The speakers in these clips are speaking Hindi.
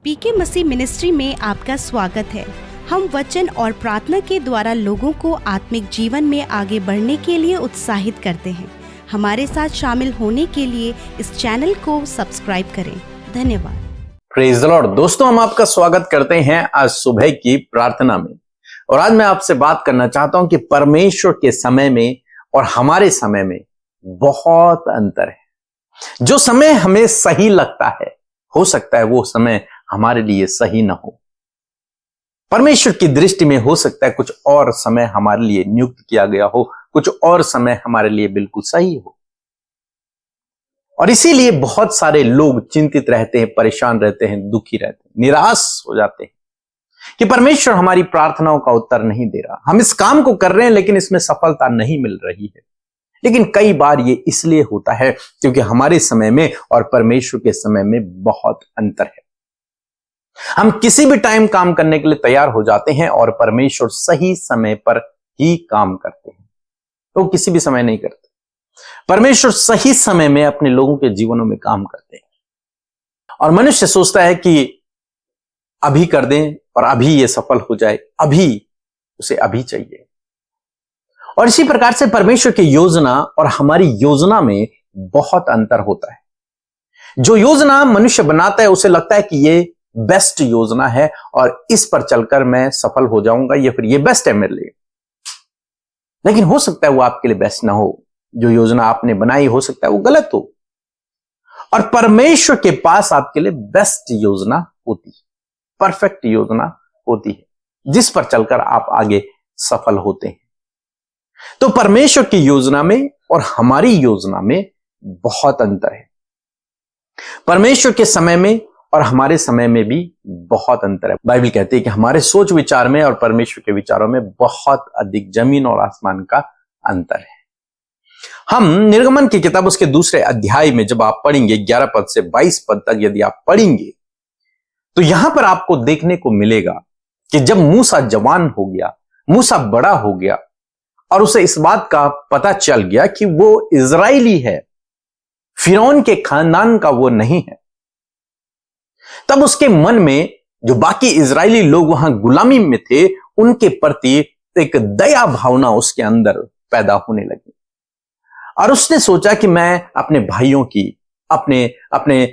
पीके मसीह मिनिस्ट्री में आपका स्वागत है। हम वचन और प्रार्थना के द्वारा लोगों को आत्मिक जीवन में आगे बढ़ने के लिए उत्साहित करते हैं। हमारे साथ शामिल होने के लिए इस चैनल को सब्सक्राइब करें। धन्यवाद। Praise the Lord. दोस्तों, हम आपका स्वागत करते हैं आज सुबह की प्रार्थना में। और आज मैं आपसे बात करना चाहता हूं कि परमेश्वर के समय में और हमारे समय में बहुत अंतर है। जो समय हमें सही लगता है, हो सकता है वो समय हमारे लिए सही ना हो। परमेश्वर की दृष्टि में हो सकता है कुछ और समय हमारे लिए नियुक्त किया गया हो, कुछ और समय हमारे लिए बिल्कुल सही हो। और इसीलिए बहुत सारे लोग चिंतित रहते हैं, परेशान रहते हैं, दुखी रहते हैं, निराश हो जाते हैं कि परमेश्वर हमारी प्रार्थनाओं का उत्तर नहीं दे रहा। हम इस काम को कर रहे हैं लेकिन इसमें सफलता नहीं मिल रही है। लेकिन कई बार ये इसलिए होता है क्योंकि हमारे समय में और परमेश्वर के समय में बहुत अंतर है। हम किसी भी टाइम काम करने के लिए तैयार हो जाते हैं और परमेश्वर सही समय पर ही काम करते हैं। तो किसी भी समय नहीं करते। परमेश्वर सही समय में अपने लोगों के जीवनों में काम करते हैं। और मनुष्य सोचता है कि अभी कर दें और अभी ये सफल हो जाए, अभी उसे अभी चाहिए। और इसी प्रकार से परमेश्वर की योजना और हमारी योजना में बहुत अंतर होता है। जो योजना मनुष्य बनाता है उसे लगता है कि ये बेस्ट योजना है और इस पर चलकर मैं सफल हो जाऊंगा, या फिर ये बेस्ट है मेरे लिए। लेकिन हो सकता है वो आपके लिए बेस्ट ना हो। जो योजना आपने बनाई हो सकता है वो गलत हो। और परमेश्वर के पास आपके लिए बेस्ट योजना होती है, परफेक्ट योजना होती है, जिस पर चलकर आप आगे सफल होते हैं। तो परमेश्वर की योजना में और हमारी योजना में बहुत अंतर है। परमेश्वर के समय में और हमारे समय में भी बहुत अंतर है। बाइबल कहती है कि हमारे सोच विचार में और परमेश्वर के विचारों में बहुत अधिक जमीन और आसमान का अंतर है। हम निर्गमन की किताब उसके दूसरे अध्याय में जब आप पढ़ेंगे 11 पद से 22 पद तक यदि आप पढ़ेंगे तो यहां पर आपको देखने को मिलेगा कि जब मूसा जवान हो गया, मूसा बड़ा हो गया और उसे इस बात का पता चल गया कि वो इजरायली है, फिरौन के खानदान का वो नहीं है, तब उसके मन में जो बाकी इजरायली लोग वहां गुलामी में थे उनके प्रति एक दया भावना उसके अंदर पैदा होने लगी। और उसने सोचा कि मैं अपने भाइयों की, अपने अपने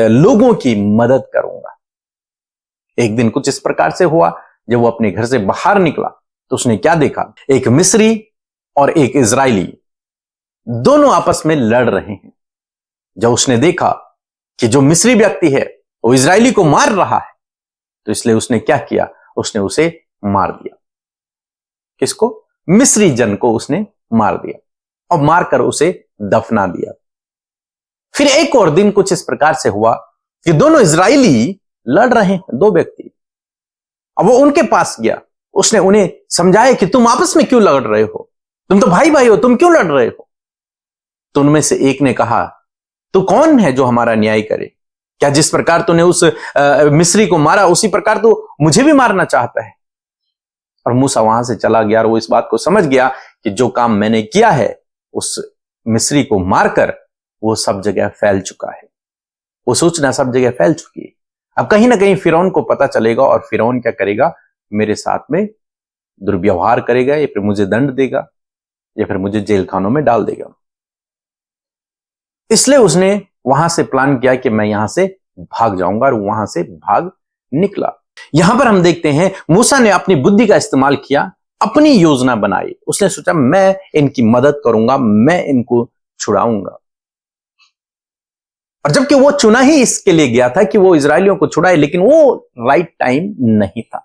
लोगों की मदद करूंगा। एक दिन कुछ इस प्रकार से हुआ, जब वो अपने घर से बाहर निकला तो उसने क्या देखा? एक मिस्री और एक इजरायली दोनों आपस में लड़ रहे हैं। जब उसने देखा कि जो मिस्री व्यक्ति है वो इजरायली को मार रहा है, तो इसलिए उसने क्या किया? उसने उसे मार दिया। किसको? मिस्री जन को उसने मार दिया और मारकर उसे दफना दिया। फिर एक और दिन कुछ इस प्रकार से हुआ कि दोनों इजरायली लड़ रहे हैं, दो व्यक्ति। अब वो उनके पास गया, उसने उन्हें समझाया कि तुम आपस में क्यों लड़ रहे हो, तुम तो भाई भाई हो, तुम क्यों लड़ रहे हो? तो उनमें से एक ने कहा, तू कौन है जो हमारा न्याय करे? क्या जिस प्रकार तूने उस मिस्री को मारा उसी प्रकार तू मुझे भी मारना चाहता है? और मूसा वहां से चला गया और वो इस बात को समझ गया कि जो काम मैंने किया है उस मिस्री को मारकर वो सब जगह फैल चुका है, वो सूचना सब जगह फैल चुकी है। अब कहीं ना कहीं फिरौन को पता चलेगा और फिरौन क्या करेगा? मेरे साथ में दुर्व्यवहार करेगा, या फिर मुझे दंड देगा, या फिर मुझे जेल खानों में डाल देगा। इसलिए उसने वहां से प्लान किया कि मैं यहां से भाग जाऊंगा, और वहां से भाग निकला। यहां पर हम देखते हैं मूसा ने अपनी बुद्धि का इस्तेमाल किया, अपनी योजना बनाई। उसने सोचा मैं इनकी मदद करूंगा, मैं इनको छुड़ाऊंगा। और जबकि वो चुना ही इसके लिए गया था कि वो इजरायलियों को छुड़ाए, लेकिन वो राइट टाइम नहीं था।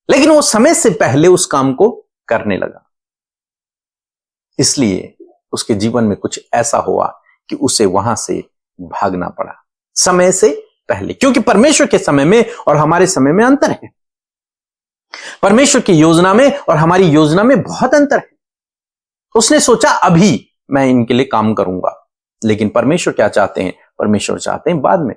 लेकिन वो समय से पहले उस काम को करने लगा, इसलिए उसके जीवन में कुछ ऐसा हुआ कि उसे वहां से भागना पड़ा समय से पहले। क्योंकि परमेश्वर के समय में और हमारे समय में अंतर है। परमेश्वर की योजना में और हमारी योजना में बहुत अंतर है। उसने सोचा अभी मैं इनके लिए काम करूंगा, लेकिन परमेश्वर क्या चाहते हैं? परमेश्वर चाहते हैं बाद में।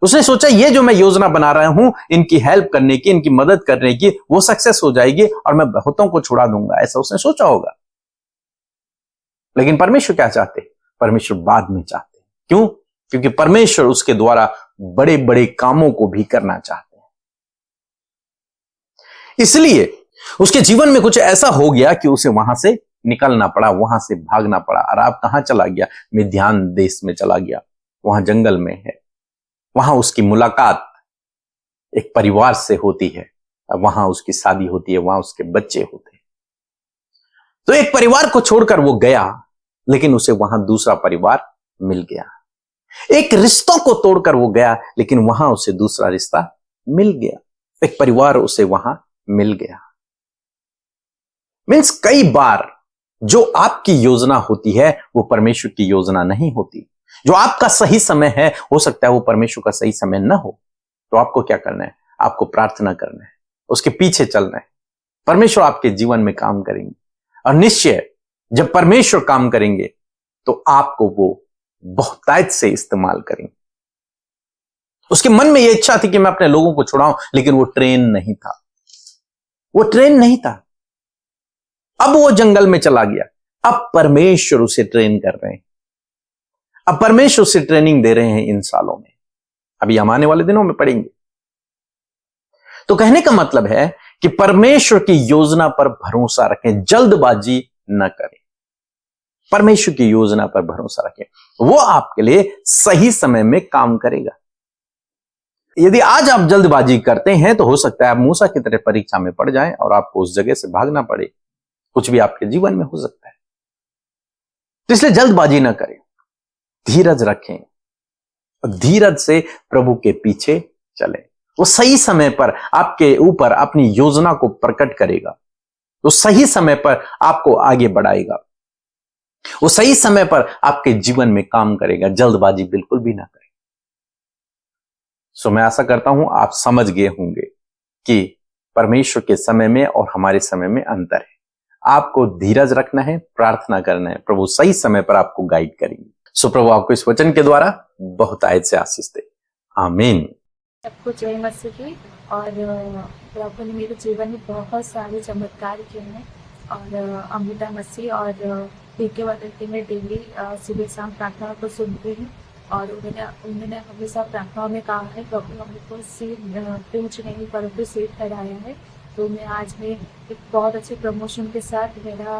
उसने सोचा ये जो मैं योजना बना रहा हूं इनकी हेल्प करने की, इनकी मदद करने की, वो सक्सेस हो जाएगी और मैं बहुतों को छुड़ा दूंगा, ऐसा उसने सोचा होगा। लेकिन परमेश्वर क्या चाहते हैं? परमेश्वर बाद में चाहते हैं। क्यों? क्योंकि परमेश्वर उसके द्वारा बड़े बड़े कामों को भी करना चाहते हैं। इसलिए उसके जीवन में कुछ ऐसा हो गया कि उसे वहां से निकलना पड़ा, वहां से भागना पड़ा। और आप कहां चला गया? मिद्यान देश में चला गया, वहां जंगल में है। वहां उसकी मुलाकात एक परिवार से होती है, वहां उसकी शादी होती है, वहां उसके बच्चे होते हैं। तो एक परिवार को छोड़कर वो गया, लेकिन उसे वहां दूसरा परिवार मिल गया। एक रिश्तों को तोड़कर वो गया, लेकिन वहां उसे दूसरा रिश्ता मिल गया। एक परिवार उसे वहां मिल गया। मीन्स कई बार जो आपकी योजना होती है वो परमेश्वर की योजना नहीं होती। जो आपका सही समय है, हो सकता है वो परमेश्वर का सही समय ना हो। तो आपको क्या करना है? आपको प्रार्थना करना है, उसके पीछे चलना है। परमेश्वर आपके जीवन में काम करेंगे, और निश्चय जब परमेश्वर काम करेंगे तो आपको वो बहुतायत से इस्तेमाल करेंगे। उसके मन में यह इच्छा थी कि मैं अपने लोगों को छुड़ाऊं, लेकिन वो ट्रेन नहीं था, वो ट्रेन नहीं था। अब वो जंगल में चला गया। अब परमेश्वर उसे ट्रेन कर रहे हैं, अब परमेश्वर उसे ट्रेनिंग दे रहे हैं इन सालों में। अभी हम आने वाले दिनों में पढ़ेंगे। तो कहने का मतलब है कि परमेश्वर की योजना पर भरोसा रखें, जल्दबाजी न करें। परमेश्वर की योजना पर भरोसा रखें, वो आपके लिए सही समय में काम करेगा। यदि आज आप जल्दबाजी करते हैं तो हो सकता है आप मूसा की तरह परीक्षा में पड़ जाएं और आपको उस जगह से भागना पड़े। कुछ भी आपके जीवन में हो सकता है। तो इसलिए जल्दबाजी ना करें, धीरज रखें और धीरज से प्रभु के पीछे चलें। वो सही समय पर आपके ऊपर अपनी योजना को प्रकट करेगा, वो सही समय पर आपको आगे बढ़ाएगा, वो सही समय पर आपके जीवन में काम करेगा। जल्दबाजी बिल्कुल भी ना करें। सो मैं आशा करता हूं आप समझ गए होंगे कि परमेश्वर के समय में और हमारे समय में अंतर है। आपको धीरज रखना है, प्रार्थना करना है, प्रभु सही समय पर आपको गाइड करेंगे। सो प्रभु आपको इस वचन के द्वारा बहुत आयत से आशीष दे। आमीन। सबको जय मसीह की। और प्रभु ने मेरे जीवन में बहुत सारे चमत्कार किए हैं। और अमृता मसीह और पीके वादल की मैं डेली सुबह शाम प्रार्थना को सुनती हूँ। और उन्होंने हमेशा प्रार्थनाओं में कहा है प्रभु हमको सीट ऊंच नहीं परंतु सीट कराया है। तो मैं आज में एक बहुत अच्छे प्रमोशन के साथ मेरा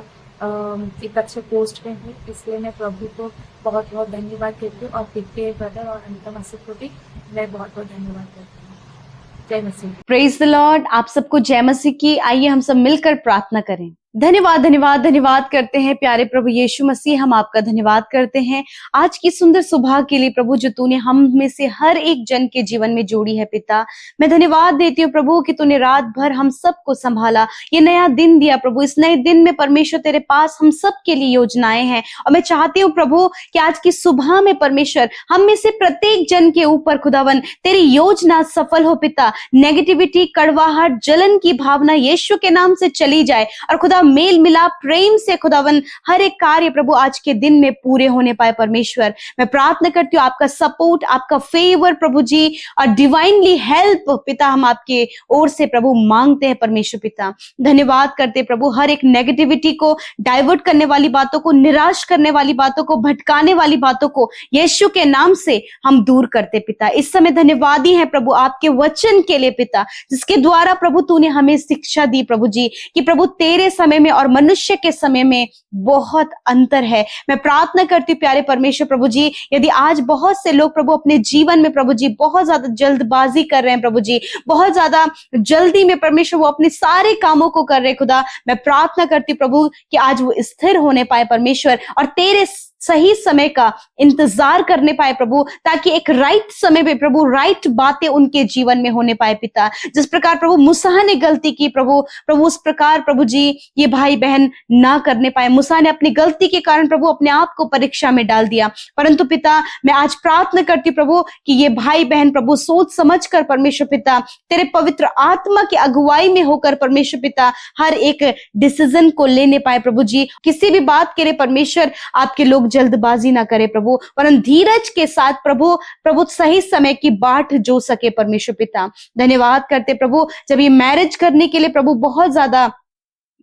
एक अच्छे पोस्ट में हूँ, इसलिए मैं प्रभु को बहुत बहुत धन्यवाद करती हूँ। और पीके ब्रदर और अमृता मसीह को भी मैं बहुत बहुत धन्यवाद करती हूँ। जय मसीह। Praise the Lord. आप सबको जय मसीह की। आइए हम सब मिलकर प्रार्थना करें। धन्यवाद धन्यवाद धन्यवाद करते हैं प्यारे प्रभु यीशु मसीह, हम आपका धन्यवाद करते हैं आज की सुंदर सुबह के लिए प्रभु, जो तूने हम में से हर एक जन के जीवन में जोड़ी है। पिता मैं धन्यवाद देती हूँ प्रभु कि तूने रात भर हम सबको संभाला, ये नया दिन दिया प्रभु। इस नए दिन में परमेश्वर तेरे पास हम सब के लिए योजनाएं हैं, और मैं चाहती हूँ प्रभु कि आज की सुबह में परमेश्वर हम में से प्रत्येक जन के ऊपर खुदावन तेरी योजना सफल हो। पिता नेगेटिविटी, कड़वाहट, जलन की भावना यीशु के नाम से चली जाए, और खुदा मेल मिलाप प्रेम से खुदावन हर एक कार्य प्रभु आज के दिन में पूरे होने पाए। परमेश्वर मैं प्रार्थना करती हूँ आपका सपोर्ट, आपका फेवर प्रभु जी, और डिवाइनली हेल्प पिता हम आपके ओर से प्रभु मांगते हैं। परमेश्वर पिता धन्यवाद करते प्रभु, हर एक नेगेटिविटी को डाइवर्ट करने वाली बातों को, निराश करने वाली बातों को, भटकाने वाली बातों को यीशु के नाम से हम दूर करते। पिता इस समय धन्यवादी है प्रभु आपके वचन के लिए पिता, जिसके द्वारा प्रभु तूने हमें शिक्षा दी प्रभु जी कि प्रभु तेरे समय में और मनुष्य के समय में बहुत अंतर है। मैं प्रार्थना करती हूँ प्यारे परमेश्वर प्रभु जी, यदि आज बहुत से लोग प्रभु अपने जीवन में प्रभु जी बहुत ज्यादा जल्दबाजी कर रहे हैं प्रभु जी, बहुत ज्यादा जल्दी में परमेश्वर वो अपने सारे कामों को कर रहे हैं खुदा, मैं प्रार्थना करती हूँ प्रभु कि आज वो स्थिर होने पाए परमेश्वर, और तेरे सही समय का इंतजार करने पाए प्रभु, ताकि एक राइट समय पे प्रभु राइट बातें उनके जीवन में होने पाए। पिता जिस प्रकार प्रभु मूसा ने गलती की प्रभु उस प्रकार प्रभु जी ये भाई बहन ना करने पाए। मूसा ने अपनी गलती के कारण प्रभु अपने आप को परीक्षा में डाल दिया, परंतु पिता मैं आज प्रार्थना करती प्रभु कि ये भाई बहन प्रभु सोच समझ कर परमेश्वर पिता तेरे पवित्र आत्मा की अगुवाई में होकर परमेश्वर पिता हर एक डिसीजन को लेने पाए प्रभु जी। किसी भी बात के लिए परमेश्वर आपके लोग जल्दबाजी ना करे प्रभु, परंतु धीरज के साथ प्रभु सही समय की बाट जो सके परमेश्वर पिता। धन्यवाद करते प्रभु जब ये मैरिज करने के लिए प्रभु बहुत ज्यादा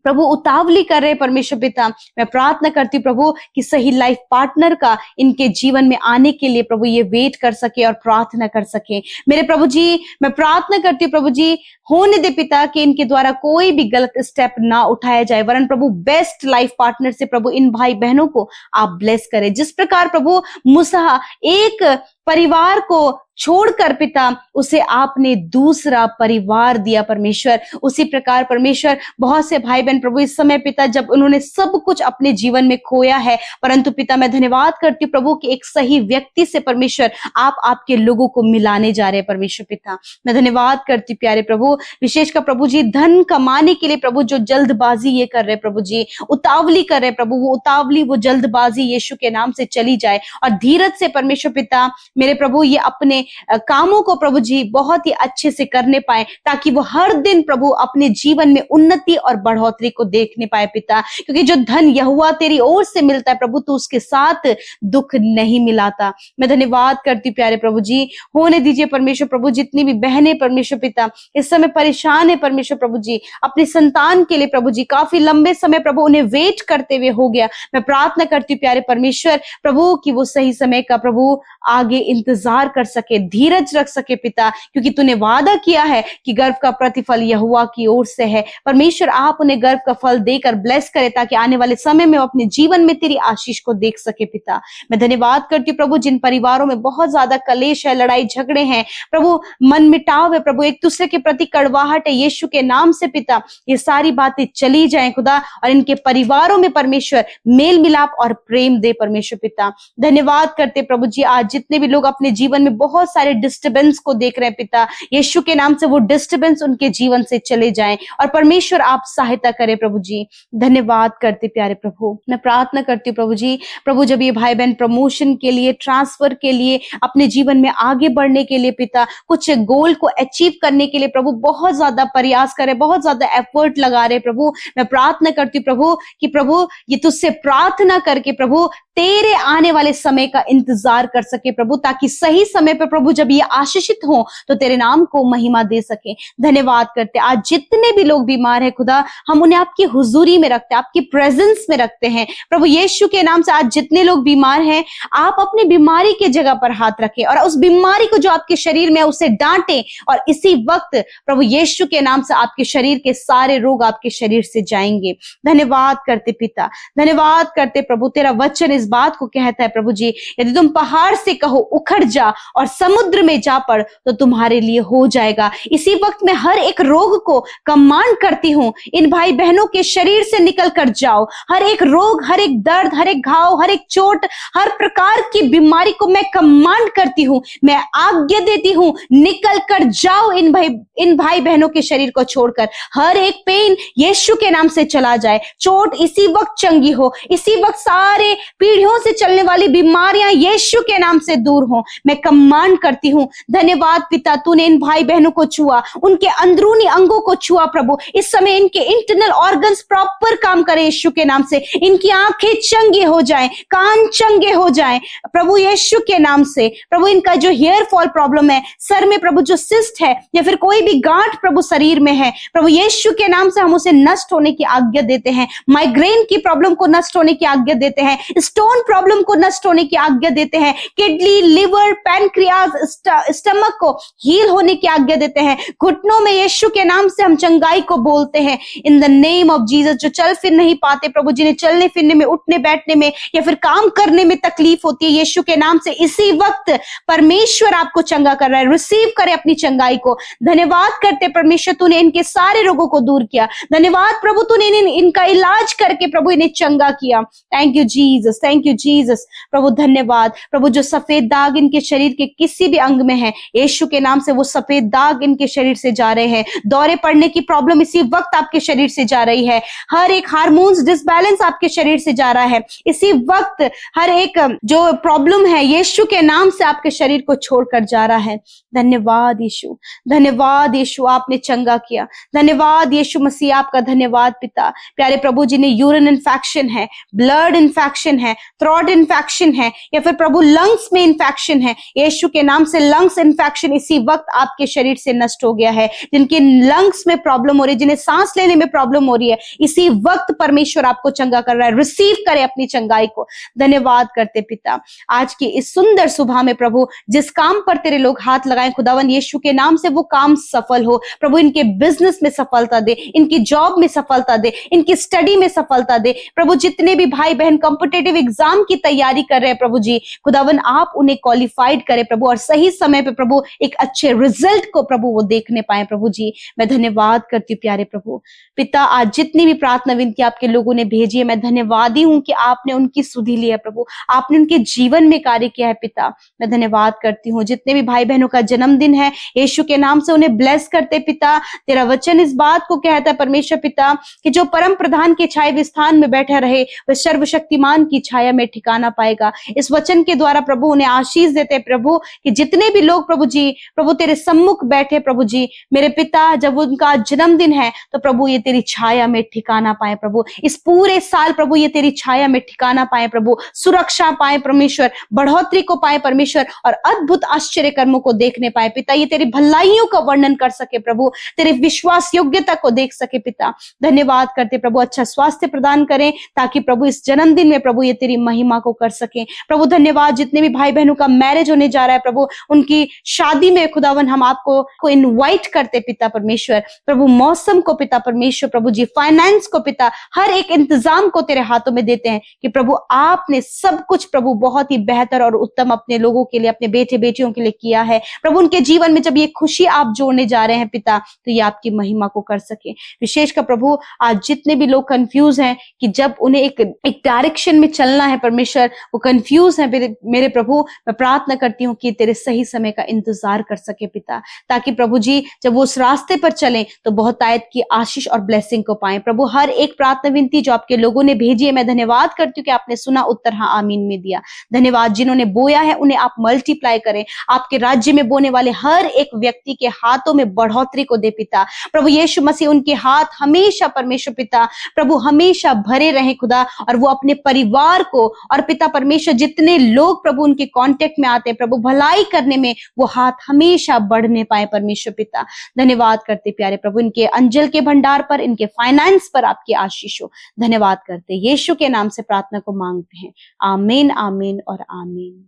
प्रभु उतावली कर रहे परमेश्वर पिता। मैं प्रार्थना करती हूँ प्रभु कि सही लाइफ पार्टनर का इनके जीवन में आने के लिए प्रभु ये वेट कर सके और प्रार्थना कर सके। मेरे प्रभु जी, मैं प्रार्थना करती हूँ प्रभु जी, होने दे पिता कि इनके द्वारा कोई भी गलत स्टेप ना उठाया जाए, वरन प्रभु बेस्ट लाइफ पार्टनर से प्रभु इन भाई बहनों को आप ब्लेस करें। जिस प्रकार प्रभु मूसा एक परिवार को छोड़कर पिता उसे आपने दूसरा परिवार दिया परमेश्वर, उसी प्रकार परमेश्वर बहुत से भाई बहन प्रभु इस समय पिता जब उन्होंने सब कुछ अपने जीवन में खोया है, परंतु पिता मैं धन्यवाद करती हूँ प्रभु कि एक सही व्यक्ति से परमेश्वर आप आपके लोगों को मिलाने जा रहे हैं परमेश्वर पिता। मैं धन्यवाद करती हूँ प्यारे प्रभु, विशेषकर प्रभु जी धन कमाने के लिए प्रभु जो जल्दबाजी ये कर रहे प्रभु जी, उतावली कर रहे प्रभु, वो उतावली वो जल्दबाजी यीशु के नाम से चली जाए और धीरज से परमेश्वर पिता मेरे प्रभु ये अपने कामों को प्रभु जी बहुत ही अच्छे से करने पाए, ताकि वो हर दिन प्रभु अपने जीवन में उन्नति और बढ़ोतरी को देखने पाए पिता। क्योंकि जो धन यहोवा तेरी ओर से मिलता है प्रभु, तो उसके साथ दुख नहीं मिलाता। मैं धन्यवाद करती प्यारे प्रभु जी, होने दीजिए परमेश्वर प्रभु, जितनी भी बहनें परमेश्वर पिता इस समय परेशान है परमेश्वर प्रभु जी अपने संतान के लिए प्रभु जी, काफी लंबे समय प्रभु उन्हें वेट करते हुए हो गया। मैं प्रार्थना करती हूँ प्यारे परमेश्वर प्रभु कि वो सही समय का प्रभु आगे इंतजार कर सके, धीरज रख सके पिता, क्योंकि तूने वादा किया है कि गर्व का प्रतिफल यहोवा की ओर से है। परमेश्वर आप उन्हें गर्व का फल देकर ब्लेस करे, ताकि आने वाले समय में वो अपने जीवन में तेरी आशीष को देख सके पिता। मैं धन्यवाद करती हूँ प्रभु, जिन परिवारों में बहुत ज्यादा कलेश है, लड़ाई झगड़े हैं प्रभु, मन मिटाव है प्रभु, एक दूसरे के प्रति कड़वाहट है, यीशु के नाम से पिता ये सारी बातें चली जाएं खुदा, और इनके परिवारों में परमेश्वर मेल मिलाप और प्रेम दे परमेश्वर पिता। धन्यवाद करते प्रभु जी, आज जितने भी लोग अपने जीवन में बहुत सारे डिस्टर्बेंस को देख रहे हैं पिता, यीशु के नाम से वो डिस्टर्बेंस उनके जीवन से चले जाएं और परमेश्वर आप सहायता करें प्रभु जी। धन्यवाद करते प्यारे प्रभु। मैं प्रार्थना करती हूँ प्रभु जी, प्रभु जब ये भाई बहन प्रमोशन के लिए, ट्रांसफर के लिए, अपने जीवन में आगे बढ़ने के लिए पिता, कुछ गोल को अचीव करने के लिए प्रभु बहुत ज्यादा प्रयास करे, बहुत ज्यादा एफर्ट लगा रहे प्रभु, मैं प्रार्थना करती हूँ प्रभु कि प्रभु ये तुझसे प्रार्थना करके प्रभु तेरे आने वाले समय का इंतजार कर सके प्रभु, ताकि सही समय पर प्रभु जब ये आशीषित हो तो तेरे नाम को महिमा दे सके। धन्यवाद करते, आज जितने भी लोग बीमार है खुदा, हम उन्हें आपकी हुजूरी में रखते हैं, आपकी प्रेजेंस में रखते हैं प्रभु यीशु के नाम से। आज जितने लोग बीमार हैं, आप अपनी बीमारी के जगह पर हाथ रखें और उस बीमारी को जो आपके शरीर में है उसे डांटें, और इसी वक्त प्रभु यीशु के नाम से आपके शरीर के सारे रोग आपके शरीर से जाएंगे। धन्यवाद करते पिता, धन्यवाद करते प्रभु, तेरा वचन इस बात को कहता है प्रभु जी, यदि तुम पहाड़ से कहो उखड़ जा और समुद्र में जा पड़ तो तुम्हारे लिए हो जाएगा। इसी वक्त मैं हर एक रोग को कमांड करती हूं, इन भाई बहनों के शरीर से निकल कर जाओ। हर एक रोग, हर एक दर्द, हर एक घाव, हर एक चोट, हर प्रकार की बीमारी को मैं कमांड करती हूं, मैं आज्ञा देती हूं, निकल कर जाओ इन भाई बहनों के शरीर को छोड़कर। हर एक पेन यीशु के नाम से चला जाए, चोट इसी वक्त चंगी हो, इसी वक्त सारे पीढ़ियों से चलने वाली बीमारियां यीशु के नाम से दूर हो, मैं कमांड करती हूं। धन्यवाद पिता, तूने इन भाई बहनों को छुआ, उनके अंदरूनी अंगों को छुआ प्रभु, इस समय इनके इंटरनल ऑर्गन्स प्रॉपर काम करें यीशु के नाम से, इनकी आंखें चंगे हो जाएं, कान चंगे हो जाएं प्रभु यीशु के नाम से। प्रभु इनका जो हेयर फॉल प्रॉब्लम है, सर में प्रभु जो सिस्ट है या फिर कोई भी गांठ प्रभु शरीर में है, प्रभु यीशु के नाम से हम उसे नष्ट होने की आज्ञा देते हैं। माइग्रेन की प्रॉब्लम को नष्ट होने की आज्ञा देते हैं, स्टोन प्रॉब्लम को नष्ट होने की आज्ञा देते हैं, किडनी, लिवर, पैनक्रियाज, स्टमक को हील होने की आज्ञा देते हैं। घुटनों में यीशु के नाम से हम चंगाई को बोलते हैं in the name of Jesus. जो चल फिर नहीं पाते प्रभु, जिन्हें चलने फिरने में, उठने बैठने में या फिर काम करने में तकलीफ होती है, यीशु के नाम से इसी वक्त परमेश्वर आपको चंगा कर रहा है, रिसीव करे अपनी चंगाई को। धन्यवाद करते परमेश्वर, तूने इनके सारे रोगों को दूर किया। धन्यवाद प्रभु, तूने इनका इलाज करके प्रभु इन्हें चंगा किया। Thank you Jesus, thank you Jesus प्रभु। धन्यवाद प्रभु, जो सफेद दाग इनके शरीर के किसी भी अंग में है, यीशु के नाम से वो सफेद दाग इनके शरीर से जा रहे हैं। दौरे पड़ने की प्रॉब्लम इसी वक्त आपके शरीर से जा रही है। हर एक हार्मोन्स डिसबैलेंस आपके शरीर से जा रहा है इसी वक्त। हर एक जो प्रॉब्लम है यीशु के नाम से आपके शरीर को छोड़कर जा रहा है। धन्यवाद यीशु, धन्यवाद यीशु, आपने चंगा किया। धन्यवाद यीशु मसीह, आपका धन्यवाद पिता। प्यारे प्रभु, जिन्हें यूरिन इन्फेक्शन है, ब्लड इन्फेक्शन है, थ्रोट इन्फेक्शन है, या फिर प्रभु लंग्स में इन्फेक्शन है, यीशु के नाम से लंग्स इन्फेक्शन इसी वक्त आपके शरीर से नष्ट हो गया है। जिनके लंग्स में प्रॉब्लम हो रही है, जिन्हें सांस लेने में प्रॉब्लम हो रही है, इसी वक्त परमेश्वर आपको चंगा कर रहा है। रिसीव करें अपनी चंगाई को। धन्यवाद करते पिता, आज की इस सुंदर सुबह में प्रभु जिस काम पर तेरे लोग हाथ लगाएं खुदावन यीशु के नाम से वो काम सफल हो। प्रभु इनके बिजनेस में सफलता दे, इनकी जॉब में सफलता दे, इनकी स्टडी में सफलता दे। प्रभु जितने भी भाई बहन कॉम्पिटिटिव एग्जाम की तैयारी कर रहे हैं प्रभु जी, खुदावन आप उन्हें क्वालिफाइड करें प्रभु, और सही समय पे प्रभु एक अच्छे रिजल्ट को प्रभु वो देखने पाए प्रभु जी। मैं धन्यवाद करती हूँ प्यारे प्रभु पिता, आज जितनी भी प्रार्थना विनती आपके लोगों ने भेजी है, मैं धन्यवादी हूँ कि आपने उनकी सुधि ली है प्रभु, आपने उनके जीवन में कार्य किया है पिता। मैं धन्यवाद करती हूँ। जितने भी भाई बहनों का जन्मदिन है यीशु के नाम से उन्हें ब्लेस करते पिता। तेरा वचन इस बात को कहता है परमेश्वर पिता कि जो परम प्रधान के छाए स्थान में बैठा रहे वह सर्वशक्तिमान की छाया में ठिकाना पाएगा। इस वचन के द्वारा प्रभु उन्हें आशीष देते प्रभु कि जितने भी लोग प्रभु जी प्रभु तेरे सम्मुख बैठे प्रभु जी मेरे पिता, जब उनका जन्मदिन है तो प्रभु ये तेरी छाया में ठिकाना पाए प्रभु। इस पूरे साल प्रभु ये तेरी छाया में ठिकाना पाए प्रभु, सुरक्षा पाए परमेश्वर, बढ़ोतरी को पाए परमेश्वर, और अद्भुत आश्चर्य कर्मों को देखने पाए पिता। ये तेरी भलाइयों का वर्णन कर सके प्रभु, तेरे विश्वास योग्यता को देख सके पिता। धन्यवाद करते प्रभु, अच्छा स्वास्थ्य प्रदान करें ताकि प्रभु इस जन्मदिन में प्रभु ये तेरी महिमा को कर सके प्रभु। धन्यवाद, जितने भी भाई बहनों का मैरिज होने जा रहा है प्रभु, उनकी शादी में खुदावन हम आपको इनवाइट करते पिता परमेश्वर। प्रभु मौसम को पिता परमेश्वर प्रभु जी, फाइनेंस को पिता, हर एक इंतजाम को तेरे हाथों में देते हैं कि प्रभु आपने सब कुछ प्रभु बहुत ही बेहतर और उत्तम अपने लोगों के लिए, अपने बेटे बेटियों के लिए किया है प्रभु। उनके जीवन में जब ये खुशी आप जोड़ने जा रहे हैं पिता, तो ये आपकी महिमा को कर सके। विशेषकर प्रभु आज जितने भी लोग कंफ्यूज हैं कि जब उन्हें एक डायरेक्शन में चलना है परमेश्वर, वो कंफ्यूज है मेरे प्रभु, मैं प्रार्थना करती हूँ कि तेरे सही समय का इंतजार कर सके पिता, ताकि प्रभु जी जब वो उस रास्ते पर चलें तो बहुत आयत की आशीष और ब्लेसिंग को पाएं प्रभु। हर एक प्रार्थना विनती जो आपके लोगों ने भेजी है, मैं धन्यवाद करती हूँ कि आपने सुना, उत्तर हाँ आमीन में दिया। धन्यवाद, जिन्होंने बोया है उन्हें आप मल्टीप्लाई करें। आपके राज्य में बोने वाले हर एक व्यक्ति के हाथों में बढ़ोतरी को दे पिता। प्रभु यीशु मसीह उनके हाथ हमेशा परमेश्वर पिता प्रभु हमेशा भरे रहे खुदा, और वो अपने परिवार को और पिता परमेश्वर जितने लोग प्रभु उनके कांटेक्ट में आते हैं प्रभु, भलाई करने में वो हाथ हमेशा बढ़ने पाए परमेश्वर पिता। धन्यवाद करते प्यारे प्रभु, इनके अंजल के भंडार पर, इनके फाइनेंस पर आपकी आशीष हो। धन्यवाद करते यीशु के नाम से प्रार्थना को मांगते हैं, आमीन आमीन और आमीन।